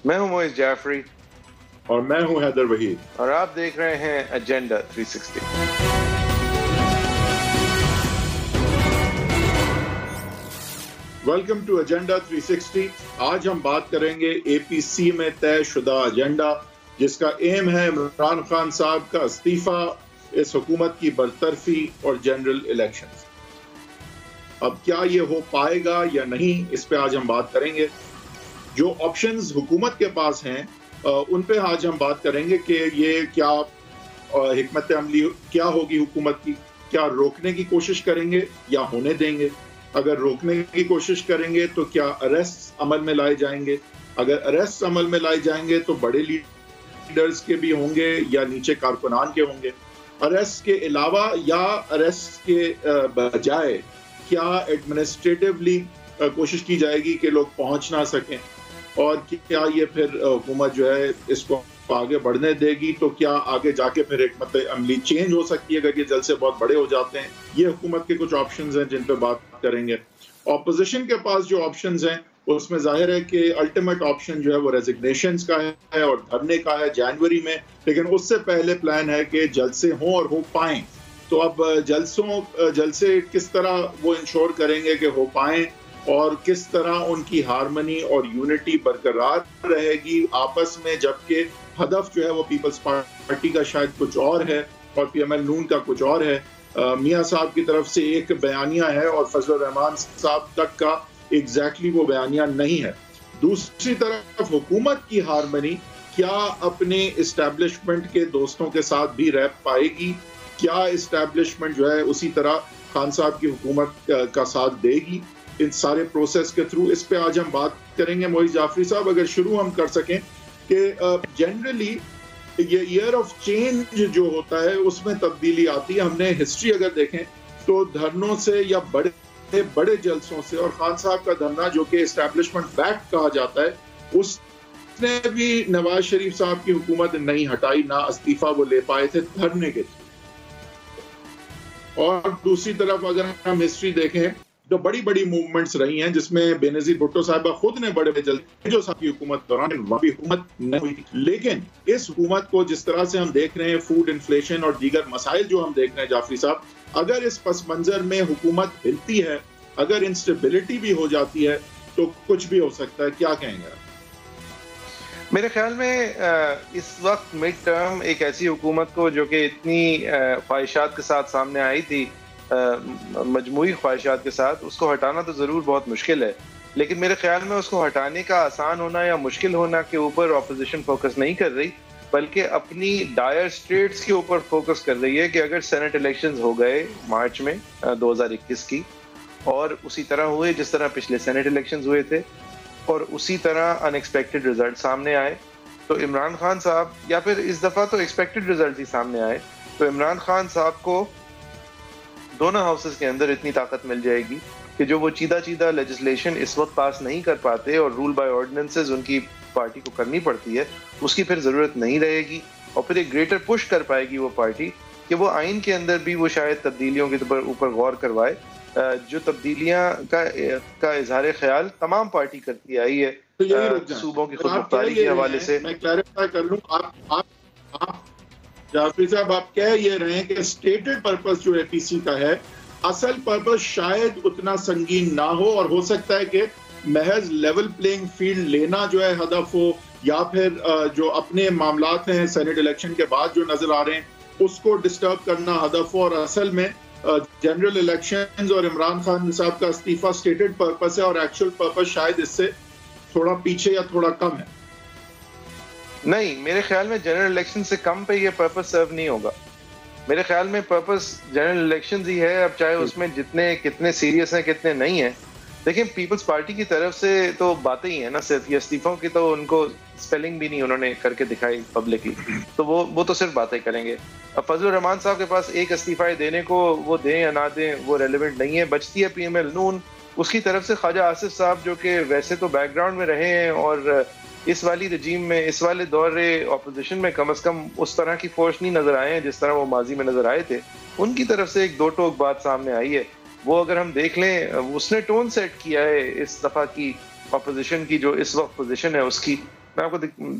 میں ہوں موئز جعفری اور میں ہوں حیدر وحید، اور آپ دیکھ رہے ہیں ایجنڈا 360۔ Welcome to agenda 360۔ آج ہم بات کریں گے اے پی سی میں طے شدہ ایجنڈا، جس کا ایم ہے عمران خان صاحب کا استعفیٰ، اس حکومت کی برطرفی اور جنرل الیکشن۔ اب کیا یہ ہو پائے گا یا نہیں، اس پہ آج ہم بات کریں گے۔ جو آپشنز حکومت کے پاس ہیں ان پہ آج ہم بات کریں گے کہ یہ کیا حکمت عملی کیا ہوگی حکومت کی، کیا روکنے کی کوشش کریں گے یا ہونے دیں گے؟ اگر روکنے کی کوشش کریں گے تو کیا اریسٹ عمل میں لائے جائیں گے؟ اگر اریسٹ عمل میں لائے جائیں گے تو بڑے لیڈرز کے بھی ہوں گے یا نیچے کارکنان کے ہوں گے؟ اریسٹ کے علاوہ یا اریسٹ کے بجائے کیا ایڈمنسٹریٹولی کوشش کی جائے گی کہ لوگ پہنچ نہ سکیں؟ اور کیا یہ پھر حکومت جو ہے اس کو آگے بڑھنے دے گی؟ تو کیا آگے جا کے پھر حکمت عملی چینج ہو سکتی ہے اگر یہ جلسے بہت بڑے ہو جاتے ہیں؟ یہ حکومت کے کچھ آپشنز ہیں جن پہ بات کریں گے۔ اپوزیشن کے پاس جو آپشنز ہیں اس میں ظاہر ہے کہ الٹیمیٹ آپشن جو ہے وہ ریزگنیشنز کا ہے اور دھرنے کا ہے جنوری میں، لیکن اس سے پہلے پلان ہے کہ جلسے ہوں اور ہو پائیں۔ تو اب جلسے کس طرح وہ انشور کریں گے کہ ہو پائیں، اور کس طرح ان کی ہارمنی اور یونٹی برقرار رہے گی آپس میں، جبکہ ہدف جو ہے وہ پیپلز پارٹی کا شاید کچھ اور ہے اور پی ایم ایل نون کا کچھ اور ہے۔ میاں صاحب کی طرف سے ایک بیانیہ ہے اور فضل الرحمان صاحب تک کا ایگزیکٹلی وہ بیانیہ نہیں ہے۔ دوسری طرف حکومت کی ہارمنی کیا اپنے اسٹیبلشمنٹ کے دوستوں کے ساتھ بھی رہ پائے گی؟ کیا اسٹیبلشمنٹ جو ہے اسی طرح خان صاحب کی حکومت کا ساتھ دے گی ان سارے پروسیس کے تھرو؟ اس پہ آج ہم بات کریں گے۔ موئز جعفری صاحب، اگر شروع ہم کر سکیں کہ جنرلی یہ ایئر آف چینج جو ہوتا ہے اس میں تبدیلی آتی ہے۔ ہم نے ہسٹری اگر دیکھیں تو دھرنوں سے یا بڑے جلسوں سے، اور خان صاحب کا دھرنا جو کہ اسٹیبلشمنٹ بیک کہا جاتا ہے، اس نے بھی نواز شریف صاحب کی حکومت نہیں ہٹائی، نہ استعفیٰ وہ لے پائے تھے دھرنے کے تھرو۔ اور دوسری طرف اگر ہم ہسٹری دیکھیں تو بڑی موومنٹس رہی ہیں جس میں بینظیر بھٹو صاحبہ خود نے بڑے جلسے جو صاحب کی حکومت دوران وہاں بھی حکومت نہیں ہوئی، لیکن اس حکومت کو جس طرح سے ہم دیکھ رہے ہیں، فوڈ انفلیشن اور دیگر مسائل جو ہم دیکھ رہے ہیں جعفری صاحب، اگر اس پس منظر میں حکومت ہلتی ہے، اگر انسٹیبلٹی بھی ہو جاتی ہے تو کچھ بھی ہو سکتا ہے۔ کیا کہیں گے؟ میرے خیال میں اس وقت مڈ ٹرم ایک ایسی حکومت کو جو کہ اتنی خواہشات کے ساتھ سامنے آئی تھی، مجموعی خواہشات کے ساتھ، اس کو ہٹانا تو ضرور بہت مشکل ہے، لیکن میرے خیال میں اس کو ہٹانے کا آسان ہونا یا مشکل ہونا کے اوپر اپوزیشن فوکس نہیں کر رہی، بلکہ اپنی ڈائر اسٹریٹس کے اوپر فوکس کر رہی ہے کہ اگر سینٹ الیکشنز ہو گئے مارچ میں 2021 کی، اور اسی طرح ہوئے جس طرح پچھلے سینٹ الیکشنز ہوئے تھے، اور اسی طرح ان ایکسپیکٹڈ رزلٹ سامنے آئے، تو عمران خان صاحب، یا پھر اس دفعہ تو ایکسپیکٹڈ رزلٹ ہی سامنے آئے، تو عمران خان صاحب کو دونوں ہاؤسز کے اندر اتنی طاقت مل جائے گی کہ جو وہ چیدہ لیجسلیشن اس وقت پاس نہیں کر پاتے اور رول بائی آرڈیننسز ان کی پارٹی کو کرنی پڑتی ہے، اس کی پھر ضرورت نہیں رہے گی، اور پھر ایک گریٹر پش کر پائے گی وہ پارٹی کہ وہ آئین کے اندر بھی وہ شاید تبدیلیوں کے اوپر غور کروائے، جو تبدیلیاں کا اظہار خیال تمام پارٹی کرتی آئی ہے صوبوں کی خود مختاری کے حوالے سے۔ میں کلیریفائی کر لوں، آپ جعفری صاحب آپ کہہ یہ رہے ہیں کہ اسٹیٹڈ پرپس جو اے پی سی کا ہے، اصل پرپس شاید اتنا سنگین نہ ہو، اور ہو سکتا ہے کہ محض لیول پلینگ فیلڈ لینا جو ہے ہدف ہو، یا پھر جو اپنے معاملات ہیں سینٹ الیکشن کے بعد جو نظر آ رہے ہیں اس کو ڈسٹرب کرنا ہدف ہو، اور اصل میں جنرل الیکشنز اور عمران خان صاحب کا استعفیٰ اسٹیٹڈ پرپس ہے، اور ایکچوئل پرپس شاید اس سے تھوڑا پیچھے یا تھوڑا کم ہے۔ نہیں، میرے خیال میں جنرل الیکشن سے کم پہ یہ پرپس سرو نہیں ہوگا۔ میرے خیال میں پرپس جنرل الیکشنز ہی ہے، اب چاہے اس میں کتنے سیریس ہیں کتنے نہیں ہیں۔ دیکھیں، پیپلز پارٹی کی طرف سے تو باتیں ہی ہیں نا صرف، یہ استعفوں کی تو ان کو سپیلنگ بھی نہیں انہوں نے کر کے دکھائی پبلکلی، تو وہ تو صرف باتیں کریں گے۔ اب فضل الرحمان صاحب کے پاس ایک استعفی دینے کو، وہ دیں یا نہ دیں وہ ریلیونٹ نہیں ہے، بچتی ہے پی ایم ایل نون، اس کی طرف سے خواجہ آصف صاحب جو کہ ویسے تو بیک گراؤنڈ میں رہے ہیں اور اس والی رجیم میں، اس والے دور اپوزیشن میں کم از کم اس طرح کی فورس نہیں نظر آئے ہیں جس طرح وہ ماضی میں نظر آئے تھے، ان کی طرف سے ایک دو ٹوک بات سامنے آئی ہے۔ وہ اگر ہم دیکھ لیں، اس نے ٹون سیٹ کیا ہے اس دفعہ کی اپوزیشن کی جو اس وقت پوزیشن ہے اس کی، میں آپ کو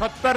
70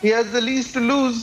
He has the least to lose,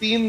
3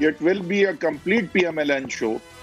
it will be a complete PMLN show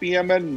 PML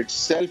itself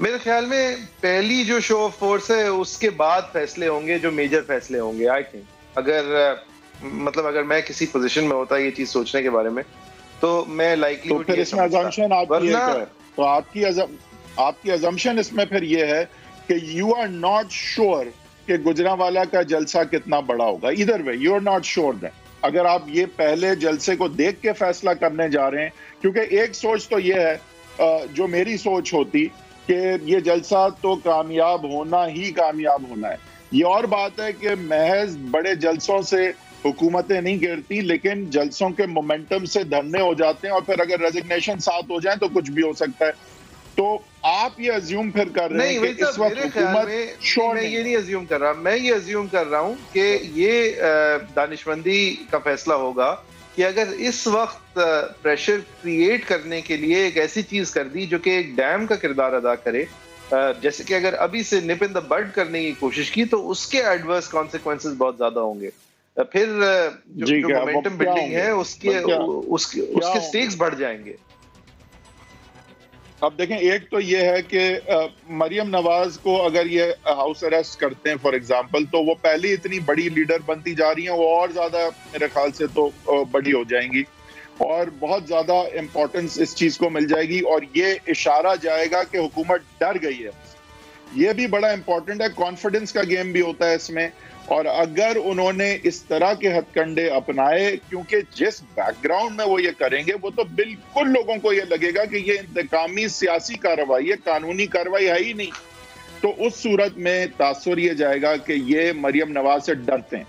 میرے خیال میں پہلی جو شو آف فورس ہے اس کے بعد فیصلے ہوں گے، جو میجر فیصلے ہوں گے. آئی تھنک اگر میں کسی پوزیشن میں ہوتا یہ چیز سوچنے کے بارے میں تو میں لائکلی تو پھر اس میں ازمپشن آپ کی ازمپشن اس میں پھر یہ ہے کہ یو آر ناٹ شیور کہ گجرانوالہ کا جلسہ کتنا بڑا ہوگا. ادھر way you are not sure then. اگر آپ یہ پہلے جلسے کو دیکھ کے فیصلہ کرنے جا رہے ہیں، کیونکہ ایک سوچ تو یہ ہے جو میری سوچ ہوتی کہ یہ جلسہ تو کامیاب ہونا ہی کامیاب ہونا ہے. یہ اور بات ہے کہ محض بڑے جلسوں سے حکومتیں نہیں گرتی، لیکن جلسوں کے مومنٹم سے دھرنے ہو جاتے ہیں، اور پھر اگر ریزگنیشن ساتھ ہو جائیں تو کچھ بھی ہو سکتا ہے. تو آپ یہ ازیوم پھر کر رہے ہیں کہ اس وقت حکومت میں یہ نہیں ازیوم کر رہا، میں یہ ازیوم کر رہا ہوں کہ یہ دانشمندی کا فیصلہ ہوگا کہ اگر اس وقت پریشر کریٹ کرنے کے لیے ایک ایسی چیز کر دی جو کہ ایک ڈیم کا کردار ادا کرے، جیسے کہ اگر ابھی سے نپ ان دا بڈ کرنے کی کوشش کی تو اس کے ایڈورس کانسیکوینسز بہت زیادہ ہوں گے. پھر جو مومنٹم بلڈنگ ہے اس کے سٹیکس بڑھ جائیں گے. اب دیکھیں، ایک تو یہ ہے کہ مریم نواز کو اگر یہ ہاؤس اریسٹ کرتے ہیں فار ایگزامپل، تو وہ پہلی اتنی بڑی لیڈر بنتی جا رہی ہیں، وہ اور زیادہ میرے خیال سے تو بڑی ہو جائیں گی اور بہت زیادہ امپورٹنس اس چیز کو مل جائے گی، اور یہ اشارہ جائے گا کہ حکومت ڈر گئی ہے. یہ بھی بڑا امپورٹنٹ ہے. کانفیڈنس کا گیم بھی ہوتا ہے اس میں. اور اگر انہوں نے اس طرح کے ہتھ کنڈے اپنائے، کیونکہ جس بیک گراؤنڈ میں وہ یہ کریں گے وہ تو بالکل لوگوں کو یہ لگے گا کہ یہ انتقامی سیاسی کارروائی ہے، قانونی کارروائی ہے ہی نہیں، تو اس صورت میں تاثر یہ جائے گا کہ یہ مریم نواز سے ڈرتے ہیں.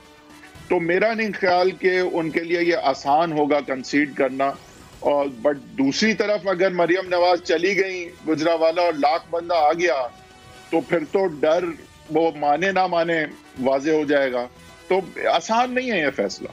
تو میرا نہیں خیال کہ ان کے لیے یہ آسان ہوگا کنسیڈ کرنا. اور بٹ دوسری طرف اگر مریم نواز چلی گئی گجرانوالہ اور لاکھ بندہ آ گیا تو پھر تو ڈر وہ مانے نہ مانے واضح ہو جائے گا. تو آسان نہیں ہے یہ فیصلہ.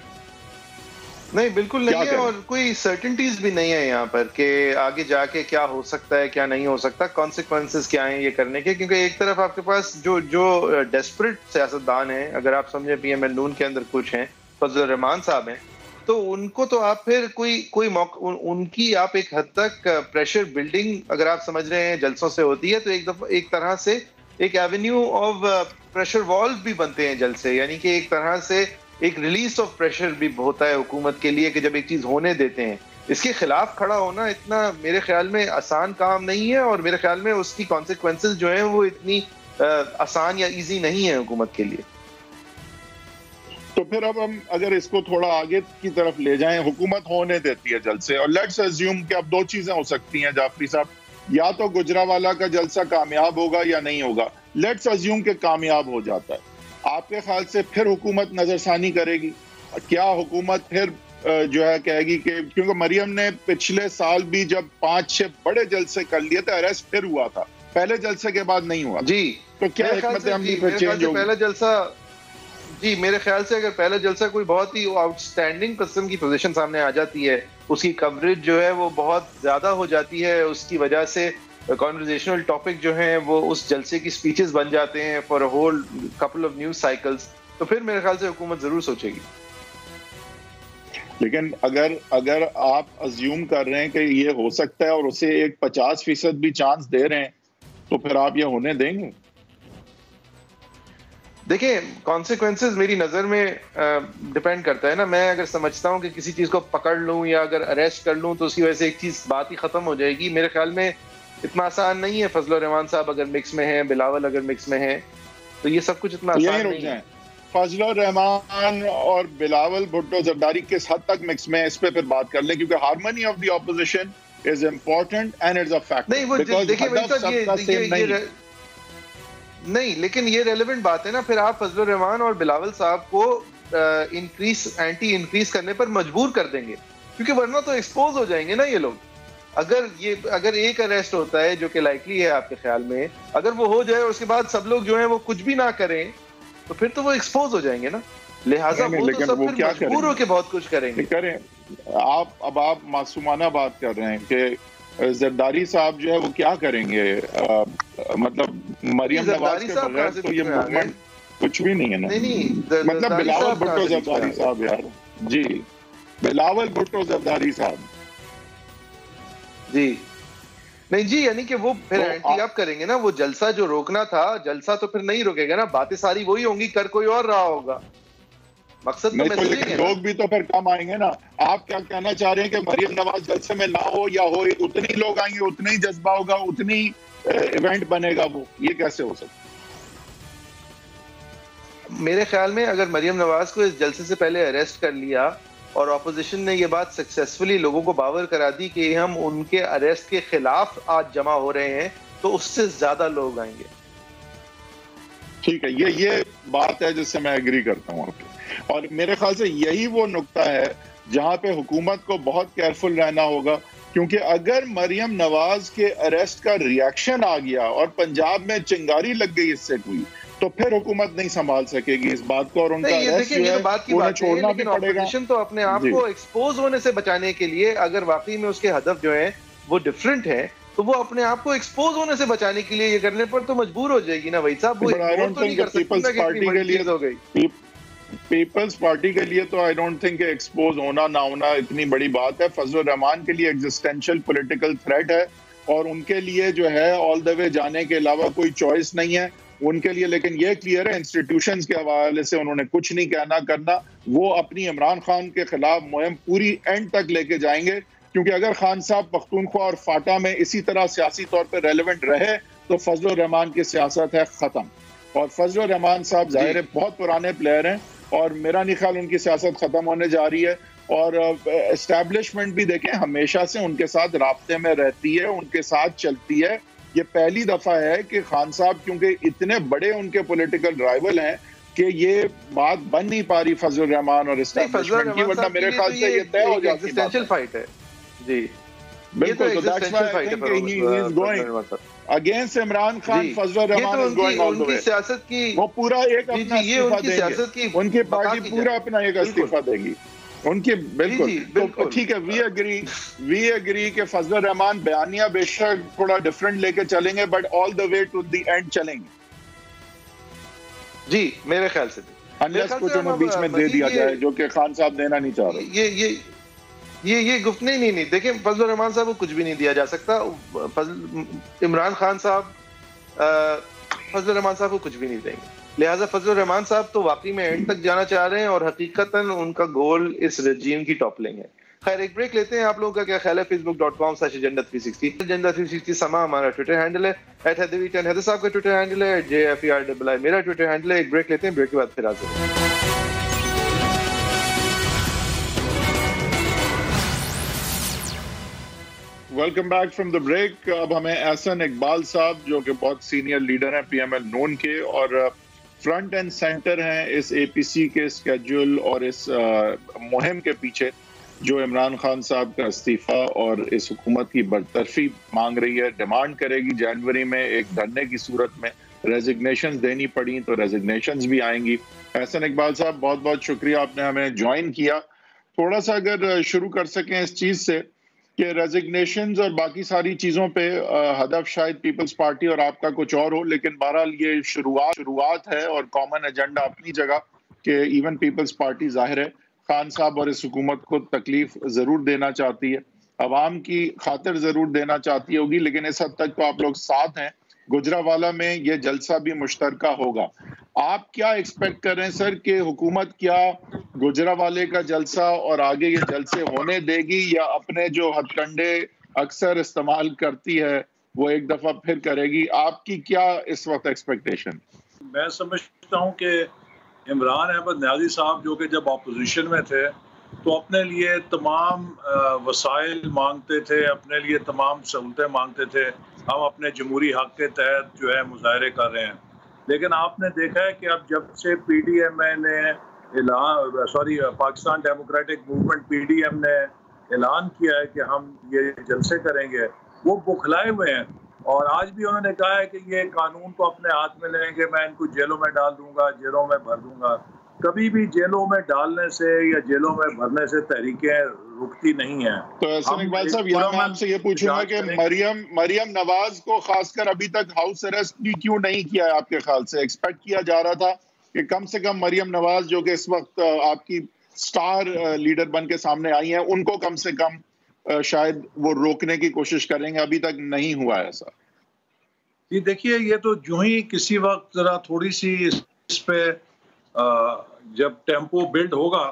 نہیں، بالکل نہیں ہے، اور کوئی سرٹنٹیز بھی نہیں ہے یہاں پر کہ آگے جا کے کیا ہو سکتا ہے کیا نہیں ہو سکتا، کانسیکوینسز کیا ہیں یہ کرنے کے. کیونکہ ایک طرف آپ کے پاس جو ڈیسپریٹ سیاستدان ہیں، اگر آپ سمجھیں پی ایم ایل نون کے اندر کچھ ہیں، فضل الرحمان صاحب ہیں، تو ان کو تو آپ پھر کوئی موقع ان کی آپ ایک حد تک پریشر بلڈنگ اگر آپ سمجھ رہے ہیں جلسوں سے ہوتی ہے، تو ایک طرح سے ایک ایونیو آف پریشر والو بھی بنتے ہیں جلسے. یعنی کہ ایک طرح سے ایک ریلیز آف پریشر بھی ہوتا ہے حکومت کے لیے کہ جب ایک چیز ہونے دیتے ہیں. اس کے خلاف کھڑا ہونا اتنا میرے خیال میں آسان کام نہیں ہے، اور میرے خیال میں اس کی کانسیکوینسز جو ہیں وہ اتنی آسان یا ایزی نہیں ہے حکومت کے لیے. تو پھر اب ہم اگر اس کو تھوڑا آگے کی طرف لے جائیں، حکومت ہونے دیتی ہے جلسے، اور لیٹس اسیوم کہ اب دو چیزیں ہو سکتی ہیں جعفری صاحب، یا تو گجرانوالہ کا جلسہ کامیاب ہوگا یا نہیں ہوگا. لیٹس اسیوم کہ کامیاب ہو جاتا ہے. آپ کے خیال سے پھر حکومت نظر ثانی کرے گی؟ کیا حکومت پھر جو ہے کہے گی کہ کیونکہ مریم نے پچھلے سال بھی جب 5-6 بڑے جلسے کر لیے تھے، اریسٹ پھر ہوا تھا، پہلے جلسے کے بعد نہیں ہوا. جی، تو کیا حکمت عملی پھر چینج ہوگی؟ پہلا جلسہ، جی میرے خیال سے اگر پہلا جلسہ کوئی بہت ہی آؤٹ اسٹینڈنگ قسم کی پوزیشن سامنے آ جاتی ہے، اس کی کوریج جو ہے وہ بہت زیادہ ہو جاتی ہے، اس کی وجہ سے کانورزیشنل ٹاپک جو ہیں وہ اس جلسے کی سپیچز بن جاتے ہیں for a whole couple of news cycles, تو پھر میرے خیال سے حکومت ضرور سوچے گی. لیکن اگر آپ ازیوم کر رہے ہیں کہ یہ ہو سکتا ہے اور اسے ایک 50% بھی چانس دے رہے ہیں، تو پھر آپ یہ ہونے دیں گے؟ دیکھیں، کانسیکوینسز میری نظر میں ڈیپینڈ کرتا ہے نا. میں اگر سمجھتا ہوں کہ کسی چیز کو پکڑ لوں یا اگر اریسٹ کر لوں تو اس کی وجہ سے ایک چیز بات ہی ختم ہو جائے گی. میرے خیال میں اتنا آسان نہیں ہے. فضل الرحمان صاحب اگر مکس میں ہیں، بلاول اگر مکس میں ہیں، تو یہ سب کچھ اتنا آسان نہیں ہے. فضل الرحمان اور بلاول بھٹو زرداری کس حد تک مکس میں، اس پہ پھر بات کر لیں، کیونکہ harmony of the opposition is important and it's a factor. نہیں، وہ دیکھیں نہیں، لیکن یہ ریلیونٹ بات ہے نا. پھر آپ فضل الرحمان اور بلاول صاحب کو اینٹی انکریز کرنے پر مجبور کر دیں گے، کیونکہ ورنہ تو ایکسپوز ہو جائیں گے نا یہ لوگ. اگر ایک اریسٹ ہوتا ہے جو کہ لائکلی ہے آپ کے خیال میں، اگر وہ ہو جائے اور اس کے بعد سب لوگ جو ہیں وہ کچھ بھی نہ کریں، تو پھر تو وہ ایکسپوز ہو جائیں گے نا. لہٰذا وہ تو سب پھر مجبور ہو کے بہت کچھ کریں گے. آپ معصومانہ بات کر رہے ہیں کہ زرداری صاحب جو ہے وہ کیا کریں گے؟ مطلب مریم نواز کے بغیر تو یہ موومنٹ کچھ بھی نہیں ہے نا. مطلب بلاول بھٹو زرداری صاحب، یار جی بلاول بھٹو زرداری صاحب، جی نہیں جی، یعنی کہ وہ پھر اینٹی آپ کریں گے نا، وہ جلسہ جو روکنا تھا، جلسہ تو پھر نہیں روکے گا نا، باتیں ساری وہی ہوں گی، کر کوئی اور رہا ہوگا. مقصد تو لیکن لوگ بھی تو پھر کم آئیں گے نا. آپ کیا کہنا چاہ رہے ہیں کہ مریم نواز جلسے میں نہ ہو یا ہو، اتنی لوگ آئیں گے، اتنا ہی جذبہ ہوگا، اتنی ایونٹ بنے گا، وہ یہ کیسے ہو سکتا؟ میرے خیال میں اگر مریم نواز کو اس جلسے سے پہلے اریسٹ کر لیا اور اپوزیشن نے یہ بات سکسیسفلی لوگوں کو باور کرا دی کہ ہم ان کے اریسٹ کے خلاف آج جمع ہو رہے ہیں، تو اس سے زیادہ لوگ آئیں گے. ٹھیک ہے، یہ بات ہے جس سے میں ایگری کرتا ہوں آپ کے، اور میرے خیال سے یہی وہ نقطہ ہے جہاں پہ حکومت کو بہت کیئرفل رہنا ہوگا، کیونکہ اگر مریم نواز کے اریسٹ کا ریاکشن آ گیا اور پنجاب میں چنگاری لگ گئی اس سے کوئی، تو پھر حکومت نہیں سنبھال سکے گی اس بات کو، اور ان کا اریسٹ جو ہے انہیں چھوڑنا بھی پڑے گا. اپوزیشن تو اپنے آپ کو ایکسپوز ہونے سے بچانے کے لیے، اگر واقعی میں اس کے ہدف جو ہیں وہ ڈفرینٹ ہیں، تو وہ اپنے آپ کو ایکسپوز ہونے سے بچانے کے لیے یہ کرنے پر تو مجبور ہو جائے گی نا وہی صاحب. وہ تو نہیں کر سکتی نا کہ اتنی بڑی چیز ہو گئی. پیپلز پارٹی کے لیے تو آئی ڈونٹ تھنک کہ ایکسپوز ہونا نہ ہونا اتنی بڑی بات ہے. فضل الرحمان کے لیے ایگزسٹینشل پولیٹیکل تھریٹ ہے، اور ان کے لیے جو ہے آل دا وے جانے کے علاوہ کوئی چوائس نہیں ہے ان کے لیے. لیکن یہ کلیئر ہے انسٹیٹیوشنز کے حوالے سے انہوں نے کچھ نہیں کہنا کرنا. وہ اپنی عمران خان کے خلاف مہم پوری اینڈ تک لے کے جائیں گے، کیونکہ اگر خان صاحب پختونخوا اور فاٹا میں اسی طرح سیاسی طور پہ ریلیونٹ رہے تو فضل الرحمان کی سیاست ہے ختم. اور فضل الرحمان صاحب ظاہر ہے بہت پرانے پلیئر ہیں، اور میرا نہیں خیال ان کی سیاست ختم ہونے جا رہی ہے. اور اسٹیبلشمنٹ بھی دیکھیں ہمیشہ سے ان کے ساتھ رابطے میں رہتی ہے، ان کے ساتھ چلتی ہے. یہ پہلی دفعہ ہے کہ خان صاحب کیونکہ اتنے بڑے ان کے پولیٹیکل رائیول ہیں کہ یہ بات بن نہیں پا رہی فضل الرحمان اور اسٹیبلشمنٹ کی، ورنہ میرے خیال سے یہ طے ہو جاتی ایگزسٹینشل فائٹ ہے. جی بالکل. تو that's why I think he is going against Imran Khan. Fazal Rahman is going all دی وے. سیاست کی وہ پورا ایک اپنا استعفیٰ دیں گے، ان کی پارٹی پورا اپنا ایک استعفیٰ دے گی ان کی. بالکل ٹھیک ہے، وی اگری کہ فضل الرحمان بیانیہ بے شک تھوڑا ڈفرنٹ لے کے چلیں گے، but all the way to the end چلیں گے. جی میرے خیال سے انلیس کچھ انہیں بیچ میں دے دیا جائے جو کہ خان صاحب دینا نہیں چاہ رہے. یہ گفت نہیں دیکھیں، فضل الرحمان صاحب کو کچھ بھی نہیں دیا جا سکتا. عمران خان صاحب فضل الرحمان صاحب کو کچھ بھی نہیں دیں گے، لہٰذا فضل الرحمان صاحب تو واقعی میں اینڈ تک جانا چاہ رہے ہیں، اور حقیقتاً ان کا گول اس رجیم کی ٹاپلنگ ہے. خیر ایک بریک لیتے ہیں. آپ لوگوں کا کیا خیال ہے؟ facebook.com/agenda360 agenda360 سما ہمارا ٹویٹر ہینڈل ہے، @heather10 حیدر صاحب کا ٹویٹر ہینڈل ہے، JFERII میرا ٹویٹر ہینڈل ہے. ایک بریک لیتے ہیں، بریک کے بعد پھر حاضر ہیں. Welcome back from the break. اب ہمیں احسن اقبال صاحب جو کہ بہت سینئر لیڈر ہیں PML نون کے، اور فرنٹ اینڈ سینٹر ہیں اس APC کے اسکیڈول اور اس مہم کے پیچھے جو عمران خان صاحب کا استعفیٰ اور اس حکومت کی برطرفی مانگ رہی ہے، ڈیمانڈ کرے گی. جنوری میں ایک دھرنے کی صورت میں ریزگنیشنز دینی پڑی تو ریزگنیشنز بھی آئیں گی. احسن اقبال صاحب بہت بہت شکریہ، آپ نے ہمیں جوائن کیا. تھوڑا سا اگر شروع کر سکیں اس چیز سے کہ ریزگنیشنز اور باقی ساری چیزوں پہ ہدف شاید پیپلز پارٹی اور آپ کا کچھ اور ہو، لیکن بہرحال یہ شروعات ہے اور کامن ایجنڈا اپنی جگہ کہ ایون پیپلز پارٹی ظاہر ہے خان صاحب اور اس حکومت کو تکلیف ضرور دینا چاہتی ہے، عوام کی خاطر ضرور دینا چاہتی ہوگی، لیکن اس حد تک تو آپ لوگ ساتھ ہیں. گجرانوالہ میں یہ جلسہ بھی مشترکہ ہوگا. آپ کیا ایکسپیکٹ کر رہے ہیں سر کہ حکومت کیا گجرانوالے کا جلسہ اور آگے یہ جلسے ہونے دے گی، یا اپنے جو ہتھ کنڈے اکثر استعمال کرتی ہے وہ ایک دفعہ پھر کرے گی؟ آپ کی کیا اس وقت ایکسپیکٹیشن؟ میں سمجھتا ہوں کہ عمران احمد نیازی صاحب جو کہ جب اپوزیشن میں تھے تو اپنے لیے تمام وسائل مانگتے تھے، اپنے لیے تمام سہولتیں مانگتے تھے. ہم اپنے جمہوری حق کے تحت جو ہے مظاہرے کر رہے ہیں، لیکن آپ نے دیکھا ہے کہ اب جب سے PDM نے پاکستان ڈیموکریٹک موومنٹ PDM نے اعلان کیا ہے کہ ہم یہ جلسے کریں گے، وہ بکھلائے ہوئے ہیں. اور آج بھی انہوں نے کہا ہے کہ یہ قانون کو اپنے ہاتھ میں لیں گے، میں ان کو جیلوں میں ڈال دوں گا، جیلوں میں بھر دوں گا. کبھی بھی جیلوں میں ڈالنے سے یا جیلوں میں بھرنے سے تحریکیں رکتی نہیں ہیں. تو احسن اقبال صاحب یہاں میں آپ سے یہ پوچھوں گا کہ مریم نواز کو خاص کر ابھی تک ہاؤس اریسٹ بھی کیوں نہیں کیا ہے؟ آپ کے خیال سے ایکسپیکٹ کیا جا رہا تھا کہ کم سے کم مریم نواز جو کہ اس وقت آپ کی سٹار لیڈر بن کے سامنے آئی ہیں، ان کو کم سے کم شاید وہ روکنے کی کوشش کریں گے. ابھی تک نہیں ہوا ایسا. جی دیکھیے یہ تو جو ہی کسی وقت ذرا تھوڑی سی اس پہ جب ٹیمپو بلڈ ہوگا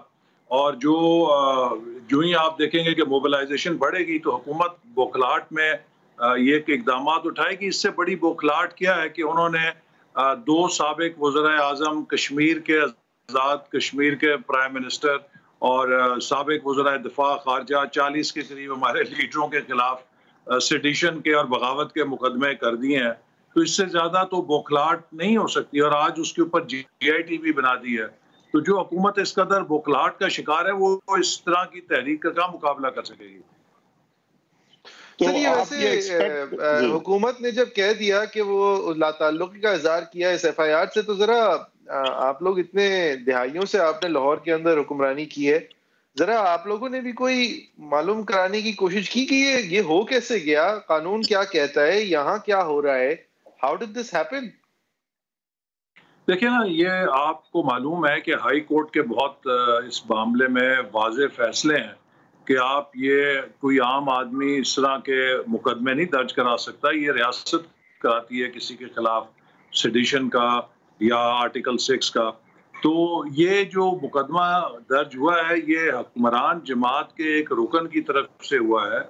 اور جو ہی آپ دیکھیں گے کہ موبلائزیشن بڑھے گی تو حکومت بوکھلاہٹ میں یہ اقدامات اٹھائے گی. اس سے بڑی بوکھلاہٹ کیا ہے کہ انہوں نے 2 سابق وزرائے اعظم کشمیر کے آزاد کشمیر کے پرائم منسٹر اور سابق وزرائے دفاع خارجہ 40 کے قریب ہمارے لیڈروں کے خلاف سیڈیشن کے اور بغاوت کے مقدمے کر دیے ہیں. تو اس سے زیادہ تو بوکھلاہٹ نہیں ہو سکتی اور آج اس کے اوپر GIT بھی بنا دی ہے. تو جو حکومت اس قدر بوکھلاہٹ کا شکار ہے وہ اس طرح کی تحریک کا مقابلہ کر سکے گی. ویسے حکومت نے جب کہہ دیا کہ وہ لا تعلقی کا اظہار کیا اس FIR سے تو ذرا آپ لوگ اتنے دہائیوں سے آپ نے لاہور کے اندر حکمرانی کی ہے, ذرا آپ لوگوں نے بھی کوئی معلوم کرانے کی کوشش کی کہ یہ ہو کیسے گیا, قانون کیا کہتا ہے, یہاں کیا ہو رہا ہے, ہاؤ ڈڈ دس ہیپن؟ دیکھیں نا یہ آپ کو معلوم ہے کہ ہائی کورٹ کے بہت اس معاملے میں واضح فیصلے ہیں کہ آپ یہ کوئی عام آدمی اس طرح کے مقدمے نہیں درج کرا سکتا. یہ ریاست کراتی ہے کسی کے خلاف سیڈیشن کا یا آرٹیکل 6 کا. تو یہ جو مقدمہ درج ہوا ہے یہ حکمران جماعت کے ایک رکن کی طرف سے ہوا ہے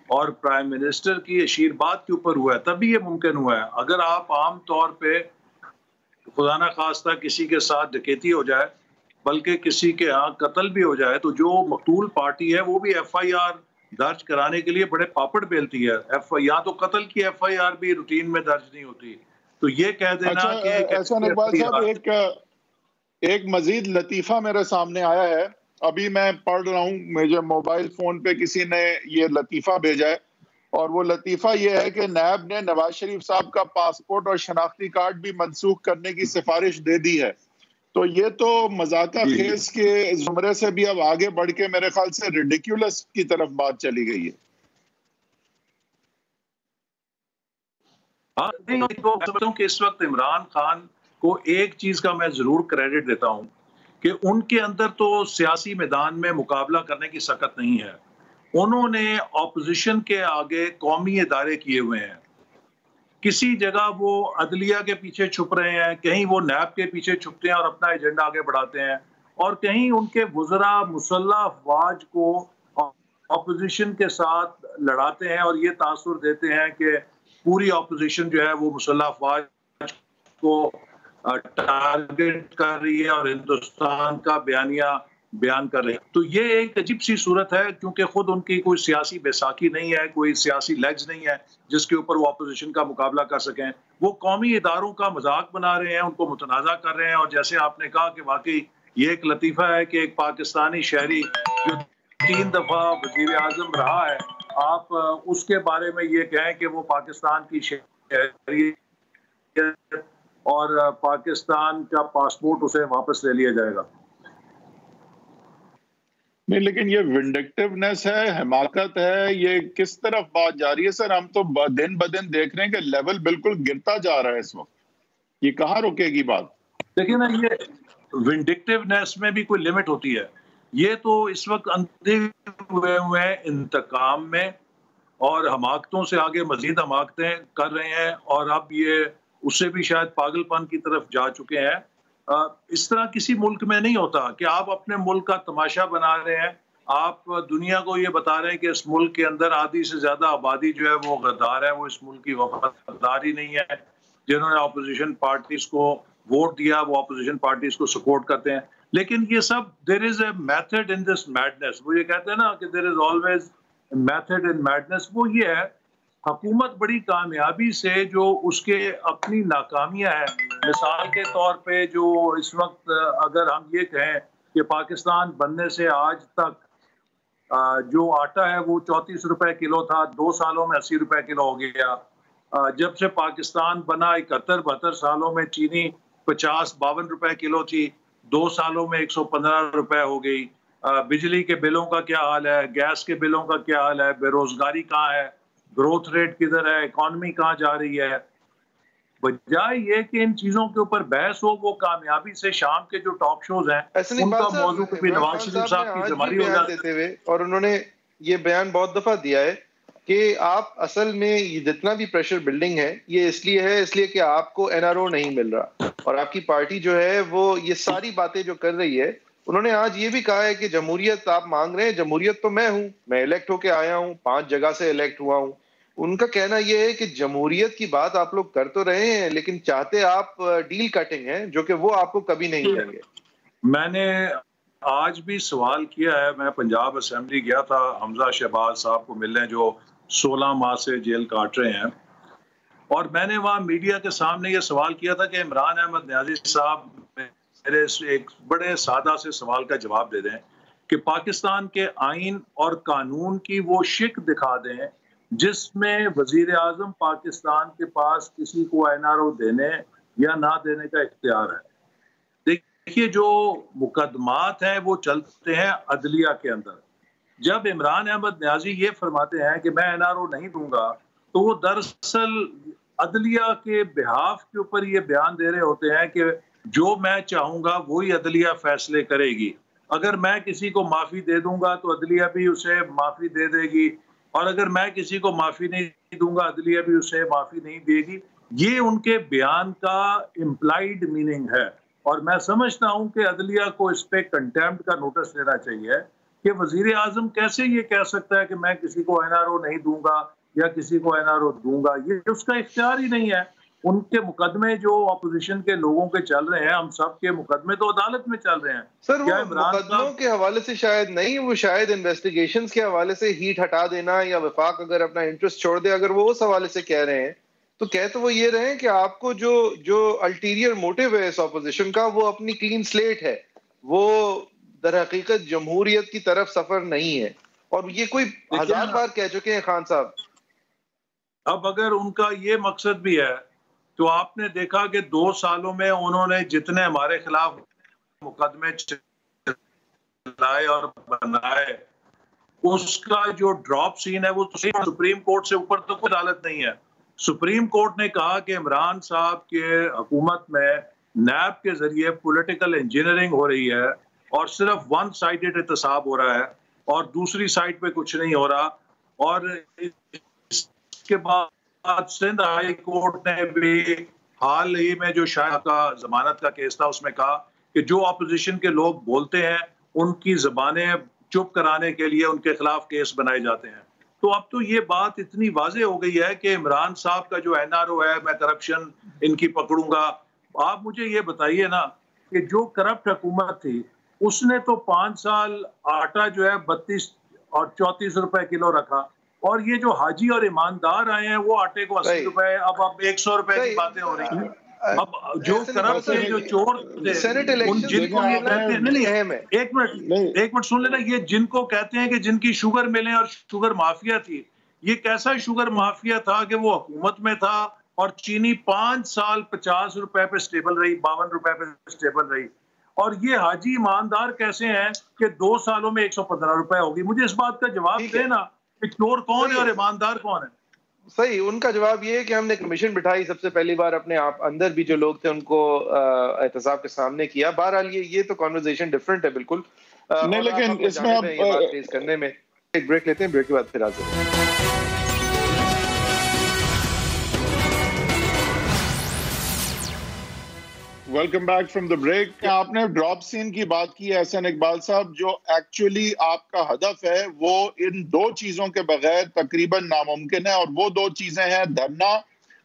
اور پرائم منسٹر کی اشیر بات کے اوپر ہوا ہے, تبھی یہ ممکن ہوا ہے. اگر آپ عام طور پہ خدا نہ خواستہ کسی کے ساتھ ڈکیتی ہو جائے بلکہ کسی کے ہاں قتل بھی ہو جائے تو جو مقتول پارٹی ہے وہ بھی FIR درج کرانے کے لیے بڑے پاپڑ بیلتی ہے. یا تو قتل کی FIR بھی روٹین میں درج نہیں ہوتی. تو یہ کہہ دینا کہ احسان اقبال صاحب ایک مزید لطیفہ میرے سامنے آیا ہے, ابھی میں پڑھ رہا ہوں, مجھے موبائل فون پہ کسی نے یہ لطیفہ بھیجا ہے اور وہ لطیفہ یہ ہے کہ نیب نے نواز شریف صاحب کا پاسپورٹ اور شناختی کارڈ بھی منسوخ کرنے کی سفارش دے دی ہے. تو یہ تو مذاکرہ خیز کے زمرے سے بھی اب آگے بڑھ کے میرے خیال سے ریڈیکیولس کی طرف بات چلی گئی ہے. ہاں کہ اس وقت عمران خان کو ایک چیز کا میں ضرور کریڈٹ دیتا ہوں کہ ان کے اندر تو سیاسی میدان میں مقابلہ کرنے کی سخت نہیں ہے. انہوں نے اپوزیشن کے آگے قومی ادارے کیے ہوئے ہیں. کسی جگہ وہ عدلیہ کے پیچھے چھپ رہے ہیں, کہیں وہ نیب کے پیچھے چھپتے ہیں اور اپنا ایجنڈا آگے بڑھاتے ہیں, اور کہیں ان کے وزراء مسلح افواج کو اپوزیشن کے ساتھ لڑاتے ہیں اور یہ تاثر دیتے ہیں کہ پوری اپوزیشن جو ہے وہ مسلح افواج کو ٹارگٹ کر رہی ہے اور ہندوستان کا بیانیہ بیان کر رہے ہیں. تو یہ ایک عجیب سی صورت ہے کیونکہ خود ان کی کوئی سیاسی بیساکھی نہیں ہے, کوئی سیاسی لیگز نہیں ہے جس کے اوپر وہ اپوزیشن کا مقابلہ کر سکیں. وہ قومی اداروں کا مذاق بنا رہے ہیں, ان کو متنازع کر رہے ہیں. اور جیسے آپ نے کہا کہ واقعی یہ ایک لطیفہ ہے کہ ایک پاکستانی شہری جو 3 دفعہ وزیر اعظم رہا ہے, آپ اس کے بارے میں یہ کہیں کہ وہ پاکستان کی شہریت اور پاکستان کا پاسپورٹ اسے واپس لے لیا جائے گا. نہیں لیکن یہ ونڈکٹیونیس ہے, حماقت ہے, یہ کس طرف بات جا رہی ہے سر؟ ہم تو دن بدن دیکھ رہے ہیں کہ لیول بالکل گرتا جا رہا ہے اس وقت. یہ کہاں رکے گی بات؟ دیکھیں نا یہ ونڈکٹیونیس میں بھی کوئی لمٹ ہوتی ہے. یہ تو اس وقت اندھے ہوئے ہیں انتقام میں اور حماقتوں سے آگے مزید حماقتیں کر رہے ہیں, اور اب یہ اس سے بھی شاید پاگل پن کی طرف جا چکے ہیں. اس طرح کسی ملک میں نہیں ہوتا کہ آپ اپنے ملک کا تماشا بنا رہے ہیں, آپ دنیا کو یہ بتا رہے ہیں کہ اس ملک کے اندر آدھی سے زیادہ آبادی جو ہے وہ غدار ہے, وہ اس ملک کی وفادار ہی نہیں ہے. جنہوں نے اپوزیشن پارٹیز کو ووٹ دیا وہ اپوزیشن پارٹیز کو سپورٹ کرتے ہیں. لیکن یہ سب دیر از a method in this madness. وہ یہ کہتے ہیں نا کہ there is always method in madness. وہ یہ ہے حکومت بڑی کامیابی سے جو اس کے اپنی ناکامیاں ہیں, مثال کے طور پہ جو اس وقت اگر ہم یہ کہیں کہ پاکستان بننے سے آج تک جو آٹا ہے وہ 34 روپے کلو تھا, 2 سالوں میں 80 روپے کلو ہو گیا. جب سے پاکستان بنا 71-72 سالوں میں چینی 50-52 روپے کلو تھی, 2 سالوں میں 115 روپے ہو گئی. بجلی کے بلوں کا کیا حال ہے, گیس کے بلوں کا کیا حال ہے, بے روزگاری کہاں ہے, گروتھ ریٹ کدھر ہے, اکانومی کہاں جا رہی ہے. بجائے یہ کہ ان چیزوں کے اوپر بحث ہو, وہ کامیابی سے شام کے جو ٹاک شوز ہیں ان کا موضوع بھی نواز شریف صاحب کی زماری ہو جاتی ہے. اور انہوں نے یہ بیان بہت دفعہ دیا ہے کہ آپ اصل میں یہ جتنا بھی پریشر بلڈنگ ہے یہ اس لیے کہ آپ کو NRO نہیں مل رہا، اور آپ کی پارٹی جو ہے وہ یہ ساری باتیں جو کر رہی ہے. انہوں نے آج یہ بھی کہا ہے کہ جمہوریت آپ مانگ رہے ہیں، جمہوریت تو میں ہوں، میں الیکٹ ہو کے آیا ہوں، 5 جگہ سے الیکٹ ہوا ہوں. ان کا کہنا یہ ہے کہ جمہوریت کی بات آپ لوگ کر تو رہے ہیں لیکن چاہتے آپ ڈیل کٹنگ ہیں، جو کہ وہ آپ کو کبھی نہیں دیں گے. میں نے آج بھی سوال کیا ہے، میں پنجاب اسمبلی گیا تھا حمزہ شہباز صاحب کو ملنے جو 16 ماہ سے جیل کاٹ رہے ہیں، اور میں نے وہاں میڈیا کے سامنے یہ سوال کیا تھا کہ عمران احمد نیازی صاحب میرے ایک بڑے سادہ سے سوال کا جواب دے دیں کہ پاکستان کے آئین اور قانون کی وہ شک دکھا دیں جس میں وزیر اعظم پاکستان کے پاس کسی کو NRO دینے یا نہ دینے کا اختیار ہے. دیکھیے جو مقدمات ہیں وہ چلتے ہیں عدلیہ کے اندر. جب عمران احمد نیازی یہ فرماتے ہیں کہ میں NRO نہیں دوں گا تو وہ دراصل عدلیہ کے بحاف کے اوپر یہ بیان دے رہے ہوتے ہیں کہ جو میں چاہوں گا وہی عدلیہ فیصلے کرے گی. اگر میں کسی کو معافی دے دوں گا تو عدلیہ بھی اسے معافی دے دے گی، اور اگر میں کسی کو معافی نہیں دوں گا عدلیہ بھی اسے معافی نہیں دے گی. یہ ان کے بیان کا امپلائیڈ میننگ ہے، اور میں سمجھتا ہوں کہ عدلیہ کو اس پہ کنٹیمپٹ کا نوٹس لینا چاہیے کہ وزیر اعظم کیسے یہ کہہ سکتا ہے کہ میں کسی کو NRO نہیں دوں گا یا کسی کو NRO دوں گا. یہ اس کا اختیار ہی نہیں ہے. ان کے مقدمے جو اپوزیشن کے لوگوں کے چل رہے ہیں، ہم سب کے مقدمے تو عدالت میں چل رہے ہیں. سر وہ مقدموں کے حوالے سے شاید نہیں، وہ شاید انویسٹیگیشنز کے حوالے سے ہیٹ ہٹا دینا، یا وفاق اگر اپنا انٹرسٹ چھوڑ دے، اگر وہ اس حوالے سے کہہ رہے ہیں تو کہہ تو وہ یہ رہے ہیں کہ آپ کو جو الٹیریئر موٹیو ہے اس اپوزیشن کا وہ اپنی کلین سلیٹ ہے، وہ در حقیقت جمہوریت کی طرف سفر نہیں ہے. اور یہ کوئی 1000 بار کہہ چکے ہیں خان صاحب. اب اگر ان کا یہ مقصد بھی ہے تو آپ نے دیکھا کہ 2 سالوں میں انہوں نے جتنے ہمارے خلاف مقدمے چلائے اور بنائے، اس کا جو ڈراپ سین ہے وہ سپریم کورٹ سے اوپر تو کوئی عدالت نہیں ہے. سپریم کورٹ نے کہا کہ عمران صاحب کے حکومت میں نیب کے ذریعے پولیٹیکل انجینئرنگ ہو رہی ہے اور صرف ون سائیڈڈ احتساب ہو رہا ہے اور دوسری سائڈ پہ کچھ نہیں ہو رہا. اور اس کے بعد سندھ ہائی کورٹ نے بھی حال ہی میں جو شاہ کا ضمانت کا کیس تھا اس میں کہا کہ جو اپوزیشن کے لوگ بولتے ہیں ان کی زبانیں چپ کرانے کے لیے ان کے خلاف کیس بنائے جاتے ہیں. تو اب تو یہ بات اتنی واضح ہو گئی ہے کہ عمران صاحب کا جو NRO ہے میں کرپشن ان کی پکڑوں گا. آپ مجھے یہ بتائیے نا کہ جو کرپٹ حکومت تھی اس نے تو 5 سال آٹا جو ہے 32 اور 34 روپے کلو رکھا، اور یہ جو حاجی اور ایماندار آئے ہیں وہ آٹے کو 80 روپے، اب 100 روپے کی باتیں ہو رہی ہیں. اب جو کرپٹ تھے، جو چور تھے، جن کو یہ کہتے ہیں ایک منٹ سن لینا، یہ جن کو کہتے ہیں کہ جن کی شوگر ملیں اور شوگر مافیا تھی، یہ کیسا شوگر مافیا تھا کہ وہ حکومت میں تھا اور چینی 5 سال 50 روپے پہ سٹیبل رہی، 52 روپے پہ سٹیبل رہی. اور یہ حاجی ایماندار کیسے ہیں کہ 2 سالوں میں 115 روپے ہوگی. مجھے اس بات کا جواب دینا کہ چور کون ہے اور ایماندار کون ہے. صحیح. ان کا جواب یہ ہے کہ ہم نے کمیشن بٹھائی، سب سے پہلی بار اپنے آپ اندر بھی جو لوگ تھے ان کو احتساب کے سامنے کیا. بہرحال یہ تو کنورسیشن ڈفرنٹ ہے بالکل. نہیں لیکن اس میں یہ بات فیس کرنے میں ایک بریک لیتے ہیں، بریک کے بعد پھر حاضر ہیں. Welcome back from the break. آپ نے ڈراپ سین کی بات کی ہے احسن اقبال صاحب، جو ایکچولی آپ کا ہدف ہے وہ ان 2 چیزوں کے بغیر تقریباً ناممکن ہے، اور وہ 2 چیزیں ہیں دھرنا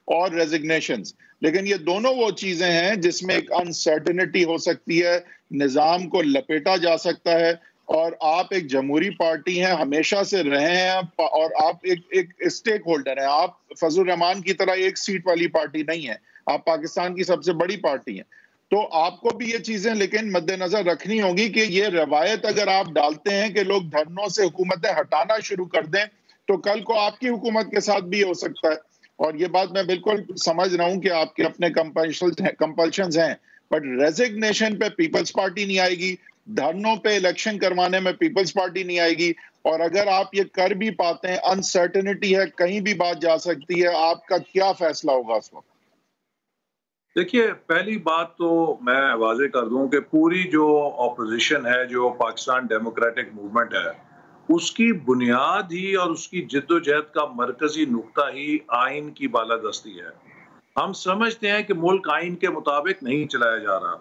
اور ریزگنیشنز. لیکن یہ دونوں وہ چیزیں ہیں جس میں ایک انسرٹنٹی ہو سکتی ہے، نظام کو لپیٹا جا سکتا ہے، اور آپ ایک جمہوری پارٹی ہیں، ہمیشہ سے رہے ہیں، اور آپ ایک اسٹیک ہولڈر ہیں. آپ فضل الرحمان کی طرح ایک سیٹ والی پارٹی نہیں ہے، آپ پاکستان کی سب سے بڑی پارٹی ہیں. تو آپ کو بھی یہ چیزیں لیکن مد نظر رکھنی ہوگی کہ یہ روایت اگر آپ ڈالتے ہیں کہ لوگ دھرنوں سے حکومتیں ہٹانا شروع کر دیں تو کل کو آپ کی حکومت کے ساتھ بھی ہو سکتا ہے. اور یہ بات میں بالکل سمجھ رہا ہوں کہ آپ کے اپنے کمپلشنز ہیں، بٹ ریزگنیشن پہ پیپلز پارٹی نہیں آئے گی، دھرنوں پہ الیکشن کروانے میں پیپلز پارٹی نہیں آئے گی. اور اگر آپ یہ کر بھی پاتے ہیں، انسرٹنٹی ہے، کہیں بھی بات جا سکتی ہے، آپ کا کیا فیصلہ ہوگا اس وقت؟ دیکھیے، پہلی بات تو میں واضح کر دوں کہ پوری جو اپوزیشن ہے، جو پاکستان ڈیموکریٹک موومنٹ ہے، اس کی بنیاد ہی اور اس کی جد و جہد کا مرکزی نقطہ ہی آئین کی بالادستی ہے. ہم سمجھتے ہیں کہ ملک آئین کے مطابق نہیں چلایا جا رہا.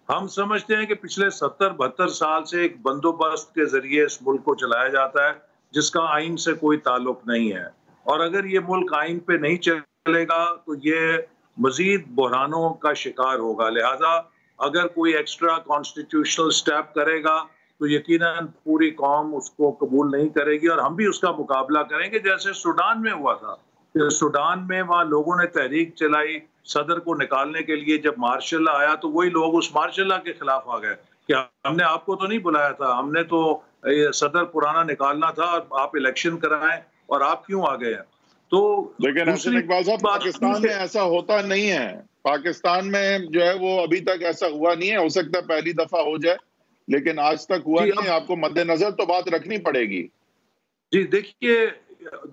ہم سمجھتے ہیں کہ پچھلے 70-72 سال سے ایک بندوبست کے ذریعے اس ملک کو چلایا جاتا ہے جس کا آئین سے کوئی تعلق نہیں ہے. اور اگر یہ ملک آئین پہ نہیں چلے گا تو یہ مزید بحرانوں کا شکار ہوگا. لہٰذا اگر کوئی ایکسٹرا کانسٹیٹیوشنل سٹیپ کرے گا تو یقیناً پوری قوم اس کو قبول نہیں کرے گی، اور ہم بھی اس کا مقابلہ کریں گے جیسے سوڈان میں ہوا تھا. سوڈان میں وہاں لوگوں نے تحریک چلائی صدر کو نکالنے کے لیے. جب مارشل لا آیا تو وہی لوگ اس مارشل لا کے خلاف آ گئے کہ ہم نے آپ کو تو نہیں بلایا تھا، ہم نے تو صدر پرانا نکالنا تھا اور آپ الیکشن کرائیں، اور آپ کیوں آ گئے ہیں. تو لیکن حسن اقبال صاحب پاکستان میں ایسا ہوتا نہیں ہے. پاکستان میں جو ہے وہ ابھی تک ایسا ہوا نہیں ہے. ہو سکتا ہے پہلی دفعہ ہو جائے لیکن آج تک ہوا نہیں. آپ کو مد نظر تو بات رکھنی پڑے گی. جی دیکھیے،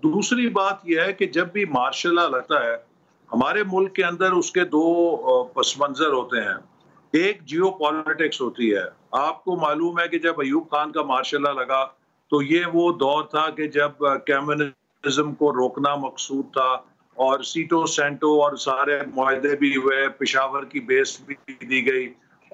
دوسری بات یہ ہے کہ جب بھی مارشل لا لگتا ہے ہمارے ملک کے اندر اس کے دو پس منظر ہوتے ہیں. ایک جیو پالیٹکس ہوتی ہے. آپ کو معلوم ہے کہ جب ایوب خان کا مارشل لا لگا تو یہ وہ دور تھا کہ جب کمیونزم کو روکنا مقصود تھا اور سیٹو سینٹو اور سارے معاہدے بھی ہوئے، پشاور کی بیس بھی دی گئی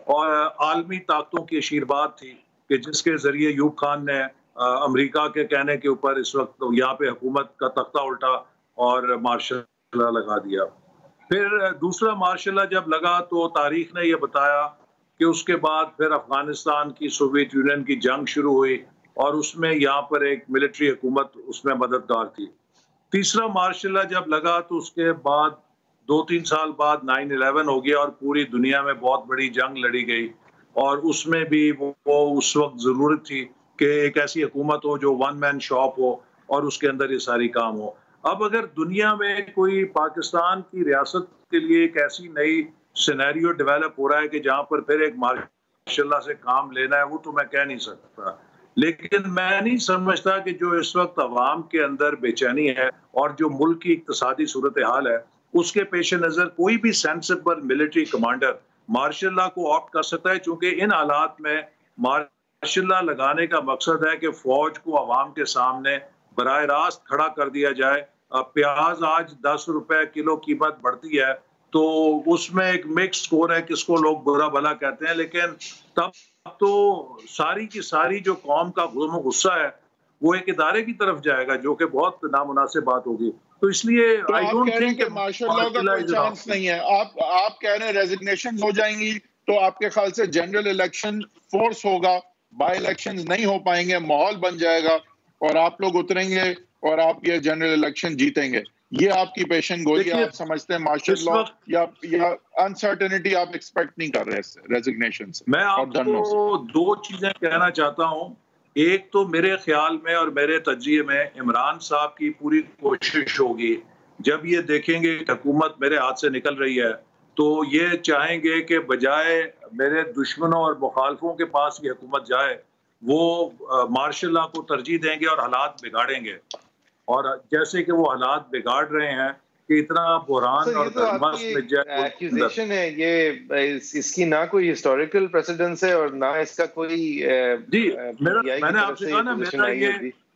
اور عالمی طاقتوں کی آشیرواد تھی کہ جس کے ذریعے ایوب خان نے امریکہ کے کہنے کے اوپر اس وقت یہاں پہ حکومت کا تختہ الٹا اور مارشل لا لگا دیا. پھر دوسرا مارشل لا جب لگا تو تاریخ نے یہ بتایا کہ اس کے بعد پھر افغانستان کی سوویت یونین کی جنگ شروع ہوئی اور اس میں یہاں پر ایک ملٹری حکومت اس میں مددگار تھی. تیسرا مارشل لا جب لگا تو اس کے بعد 2-3 سال بعد 9/11 ہو گیا اور پوری دنیا میں بہت بڑی جنگ لڑی گئی، اور اس میں بھی وہ اس وقت ضرورت تھی کہ ایک ایسی حکومت ہو جو ون مین شاپ ہو اور اس کے اندر یہ ساری کام ہو. اب اگر دنیا میں کوئی پاکستان کی ریاست کے لیے ایک ایسی نئی سینیریو ڈیولپ ہو رہا ہے کہ جہاں پر پھر ایک مارشل لا سے کام لینا ہے، وہ تو میں کہہ نہیں سکتا. لیکن میں نہیں سمجھتا کہ جو اس وقت عوام کے اندر بے چینی ہے اور جو ملک کی اقتصادی صورتحال ہے اس کے پیش نظر کوئی بھی sensible military commander martial law کو آپٹ کر سکتا ہے، چونکہ ان حالات میں مارشل لا لگانے کا مقصد ہے کہ فوج کو عوام کے سامنے براہ راست کھڑا کر دیا جائے. پیاز آج 10 روپے کلو قیمت بڑھتی ہے تو اس میں ایک مکس سکور ہے، کس کو لوگ برا بھلا کہتے ہیں، لیکن تب تو ساری کی ساری جو قوم کا غم و غصہ ہے وہ ایک ادارے کی طرف جائے گا جو کہ بہت نامناسب بات ہوگی. تو اس لیے آئی ڈونٹ تھنک کہ مارشل لا کا کوئی چانس نہیں ہے. آپ کہہ رہے ہیں ریزگنیشن ہو جائیں گی تو آپ کے خیال سے جنرل الیکشن فورس ہوگا، بائی الیکشن نہیں ہو پائیں گے، ماحول بن جائے گا اور آپ لوگ اتریں گے اور آپ یہ جنرل الیکشن جیتیں گے. یہ آپ کی پیشن گوئی آپ سمجھتے ہیں مارشل لا یا انسرٹنٹی آپ ایکسپیکٹ نہیں کر رہے ریزگنیشن سے؟ میں آپ کو 2 چیزیں کہنا چاہتا ہوں. ایک تو میرے خیال میں اور میرے تجزیے میں عمران صاحب کی پوری کوشش ہوگی جب یہ دیکھیں گے کہ حکومت میرے ہاتھ سے نکل رہی ہے تو یہ چاہیں گے کہ بجائے میرے دشمنوں اور مخالفوں کے پاس یہ حکومت جائے وہ مارشل لا کو ترجیح دیں گے اور حالات بگاڑیں گے. اور جیسے کہ وہ حالات بگاڑ رہے ہیں کہ اتنا بحران اور ایکوزیشن ہے، یہ اس کی نہ کوئی ہسٹوریکل پریسیڈنس ہے اور نہ اس کا کوئی جی میں نے آپ سے کہا نا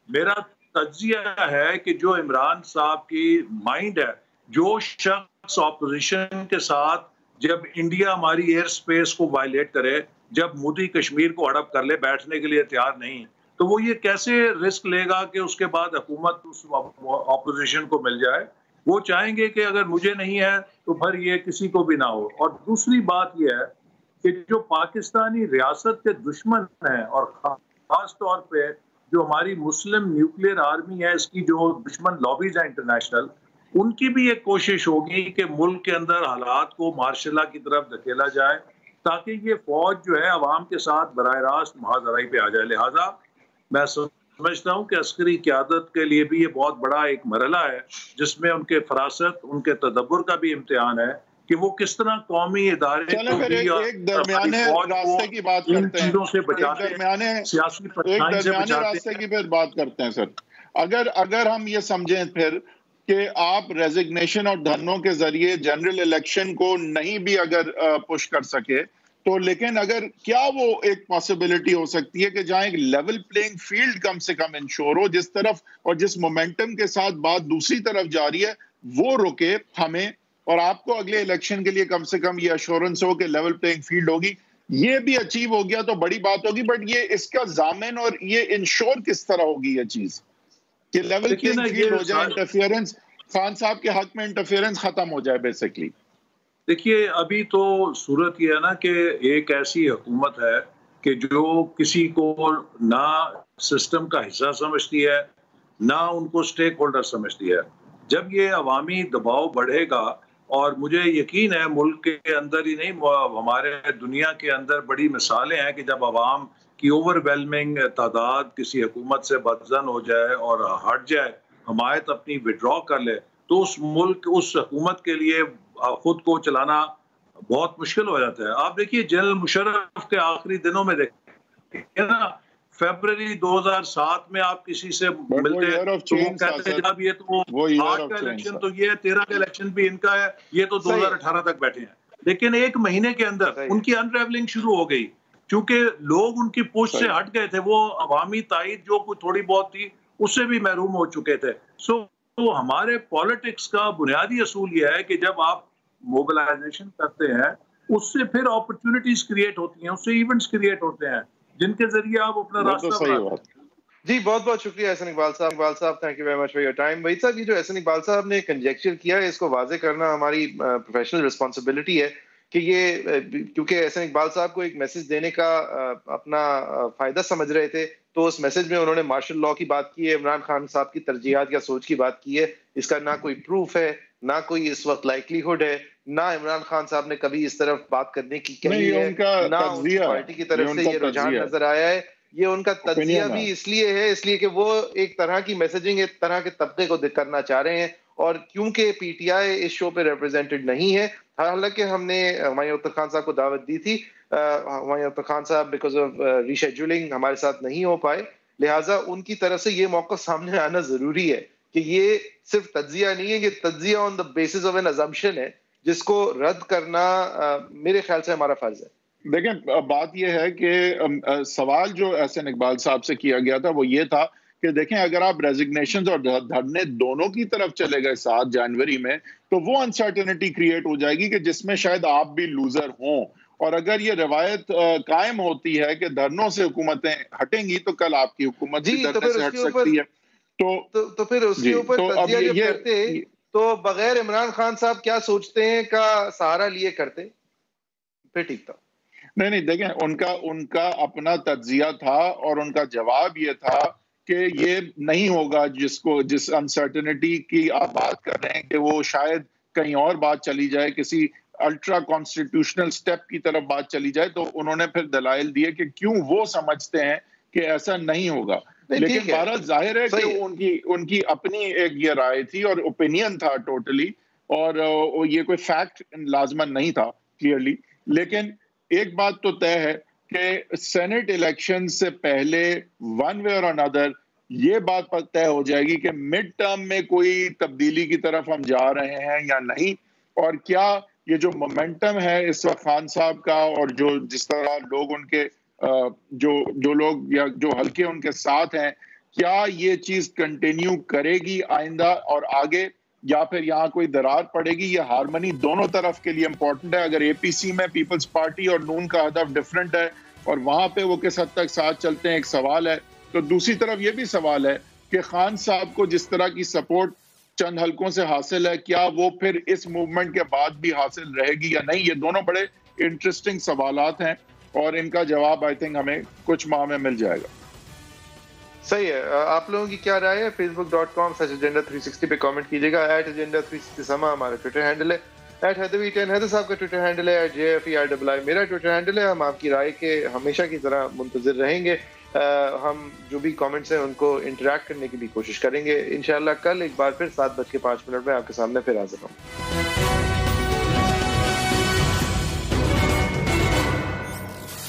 میرا تجزیہ ہے کہ جو عمران صاحب کی مائنڈ ہے، جو شخص اپوزیشن کے ساتھ جب انڈیا ہماری ایئر سپیس کو وائلیٹ کرے، جب مودی کشمیر کو ہڑپ کر لے، بیٹھنے کے لیے تیار نہیں، تو وہ یہ کیسے رسک لے گا کہ اس کے بعد حکومت اس اپوزیشن کو مل جائے. وہ چاہیں گے کہ اگر مجھے نہیں ہے تو پھر یہ کسی کو بھی نہ ہو. اور دوسری بات یہ ہے کہ جو پاکستانی ریاست کے دشمن ہیں اور خاص طور پہ جو ہماری مسلم نیوکلیئر آرمی ہے، اس کی جو دشمن لابیز ہیں انٹرنیشنل، ان کی بھی ایک کوشش ہوگی کہ ملک کے اندر حالات کو مارشل لا کی طرف دھکیلا جائے تاکہ یہ فوج جو ہے عوام کے ساتھ براہ راست محاذرائی پہ آ جائے. لہٰذا میں سمجھتا ہوں کہ عسکری قیادت کے لیے بھی یہ بہت بڑا ایک مرحلہ ہے جس میں ان کے فراست، ان کے تدبر کا بھی امتحان ہے کہ وہ کس طرح قومی ادارے کو بھی ایک درمیانے راستے کی بات کرتے ہیں، سیاسی درمیانے راستے کی پھر بات کرتے ہیں. سر اگر ہم یہ سمجھیں پھر کہ آپ ریزگنیشن اور دھرنوں کے ذریعے جنرل الیکشن کو نہیں بھی اگر پش کر سکے تو لیکن اگر کیا وہ ایک پاسبلٹی ہو سکتی ہے کہ جہاں ایک لیول پلینگ فیلڈ کم سے کم انشور ہو، جس طرف اور جس مومنٹم کے ساتھ بات دوسری طرف جاری ہے وہ رکے ہمیں، اور آپ کو اگلے الیکشن کے لیے کم سے کم یہ ایشورنس ہو کہ لیول پلینگ فیلڈ ہوگی، یہ بھی اچیو ہو گیا تو بڑی بات ہوگی. بٹ یہ اس کا ضامن اور یہ انشور کس طرح ہوگی یہ چیز کہ لیول پلینگ فیلڈ ہو جائے، انٹرفیئرنس خان صاحب کے حق میں انٹرفیئرنس ختم ہو جائے بیسکلی. دیکھیے ابھی تو صورت یہ ہے نا کہ ایک ایسی حکومت ہے کہ جو کسی کو نہ سسٹم کا حصہ سمجھتی ہے نہ ان کو سٹیک ہولڈر سمجھتی ہے. جب یہ عوامی دباؤ بڑھے گا، اور مجھے یقین ہے ملک کے اندر ہی نہیں ہمارے دنیا کے اندر بڑی مثالیں ہیں کہ جب عوام کی اوور ویلمنگ تعداد کسی حکومت سے بدزن ہو جائے اور ہٹ جائے، حمایت اپنی وڈرا کر لے، تو اس ملک اس حکومت کے لیے خود کو چلانا بہت مشکل ہو جاتا ہے. آپ دیکھیے جنرل مشرف کے آخری دنوں میں دیکھیں نا، فیبرری 2007 میں آپ کسی سے ملتے تو وہ کہتے ہیں جناب یہ تو 8 کا الیکشن تو یہ 13 کا الیکشن بھی ان کا ہے، یہ تو 2018 تک بیٹھے ہیں. لیکن ایک مہینے کے اندر ان کی انریولنگ شروع ہو گئی، چونکہ لوگ ان کی پوچھ سے ہٹ گئے تھے، وہ عوامی تائید جو کوئی تھوڑی بہت تھی اس سے بھی محروم ہو چکے تھے. تو ہمارے پالیٹکس کا بنیادی اصول یہ ہے کہ جب آپ موبلائزیشن کرتے ہیں اس سے پھر اپرچونٹیز کریٹ ہوتی ہیں، اس سے ایونٹس کریٹ ہوتے ہیں جن کے ذریعے آپ اپنا راستہ بناتے ہیں. جی بہت بہت شکریہ احسن اقبال صاحب thank you very much for your time. Waheed صاحب، یہ جو احسن اقبال صاحب نے کنجیکچر کیا ہے اس کو واضح کرنا ہماری پروفیشنل رسپانسبلٹی ہے کہ یہ کیونکہ احسن اقبال صاحب کو ایک میسج دینے کا اپنا فائدہ سمجھ رہے تھے، تو اس میسج میں انہوں نے مارشل لاء کی بات کی ہے، عمران خان صاحب کی ترجیحات یا سوچ کی بات کی ہے. اس کا نہ کوئی پروف ہے، نہ کوئی اس وقت لائکلی ہوڈ ہے، نہ عمران خان صاحب نے کبھی اس طرف بات کرنے کی کہی ہے، نہ ان پارٹی کی طرف سے یہ رجحان نظر آیا ہے. یہ ان کا تجزیہ بھی اس لیے کہ وہ ایک طرح کی میسجنگ ایک طرح کے طبقے کو کرنا چاہ رہے ہیں، اور کیونکہ پی ٹی آئی اس شو پہ ریپرزینٹڈ نہیں ہے، حالانکہ ہم نے ہمایوں اختر خان صاحب کو دعوت دی تھی، ہمایوں اختر خان صاحب بیکاز آف ریشیڈولنگ ہمارے ساتھ نہیں ہو پائے، لہٰذا ان کی طرف سے یہ موقف سامنے آنا ضروری ہے کہ یہ صرف تجزیہ نہیں ہے، یہ تجزیہ on the basis of an assumption ہے جس کو رد کرنا میرے خیال سے ہمارا فرض ہے. دیکھیں بات یہ ہے کہ سوال جو احسن اقبال صاحب سے کیا گیا تھا وہ یہ تھا کہ دیکھیں اگر آپ ریزگنیشنز اور دھرنے دونوں کی طرف چلے گئے 7 جنوری میں تو وہ انسرٹنٹی کریٹ ہو جائے گی کہ جس میں شاید آپ بھی لوزر ہوں، اور اگر یہ روایت قائم ہوتی ہے کہ دھرنوں سے حکومتیں ہٹیں گی تو کل آپ کی حکومت بھی دھرنے سے ہٹ سکتی ہے. تو پھر اس کے اوپر تجزیہ جب کرتے تو بغیر عمران خان صاحب کیا سوچتے ہیں کا سہارا لیے کرتے پھر ٹھیک تھا. نہیں دیکھیں ان کا اپنا تجزیہ تھا اور ان کا جواب یہ تھا کہ یہ نہیں ہوگا جس انسرٹنٹی کی آپ بات کر رہے ہیں کہ وہ شاید کہیں اور بات چلی جائے، کسی الٹرا کانسٹیٹیوشنل سٹیپ کی طرف بات چلی جائے، تو انہوں نے پھر دلائل دیے کہ کیوں وہ سمجھتے ہیں کہ ایسا نہیں ہوگا. لیکن بہرحال ظاہر ہے کہ ان کی اپنی ایک یہ رائے تھی اور اوپینین تھا ٹوٹلی، اور یہ کوئی فیکٹ لازمن نہیں تھا کلیئرلی. لیکن ایک بات تو طے ہے کہ سینٹ الیکشن سے پہلے ون وے اور اندر یہ بات طے ہو جائے گی کہ مڈ ٹرم میں کوئی تبدیلی کی طرف ہم جا رہے ہیں یا نہیں، اور کیا یہ جو مومنٹم ہے اس وقت خان صاحب کا اور جو جس طرح لوگ ان کے جو لوگ یا جو حلقے ان کے ساتھ ہیں، کیا یہ چیز کنٹینیو کرے گی آئندہ اور آگے، یا پھر یہاں کوئی درار پڑے گی. یہ ہارمنی دونوں طرف کے لیے امپورٹنٹ ہے. اگر اے پی سی میں پیپلز پارٹی اور نون کا ہدف ڈفرنٹ ہے اور وہاں پہ وہ کس حد تک ساتھ چلتے ہیں ایک سوال ہے، تو دوسری طرف یہ بھی سوال ہے کہ خان صاحب کو جس طرح کی سپورٹ چند حلقوں سے حاصل ہے، کیا وہ پھر اس موومنٹ کے بعد بھی حاصل رہے گی یا نہیں. یہ دونوں بڑے انٹرسٹنگ سوالات ہیں اور ان کا جواب آئی تھنک ہمیں کچھ ماہ میں مل جائے گا. صحیح ہے. آپ لوگوں کی کیا رائے ہے؟ facebook.com/agenda360 پہ کامنٹ کیجیے گا. @agenda360 سما ہمارا ٹویٹر ہینڈل ہے. @حیدر10 حیدر صاحب کا ٹویٹر ہینڈل ہے. @JFERII میرا ٹویٹر ہینڈل ہے. ہم آپ کی رائے کے ہمیشہ کی طرح منتظر رہیں گے. ہم جو بھی کامنٹس ہیں ان کو انٹریکٹ کرنے کی بھی کوشش کریں گے. انشاءاللہ کل ایک بار پھر 7:05 میں آپ کے سامنے پھر حاضر ہوں.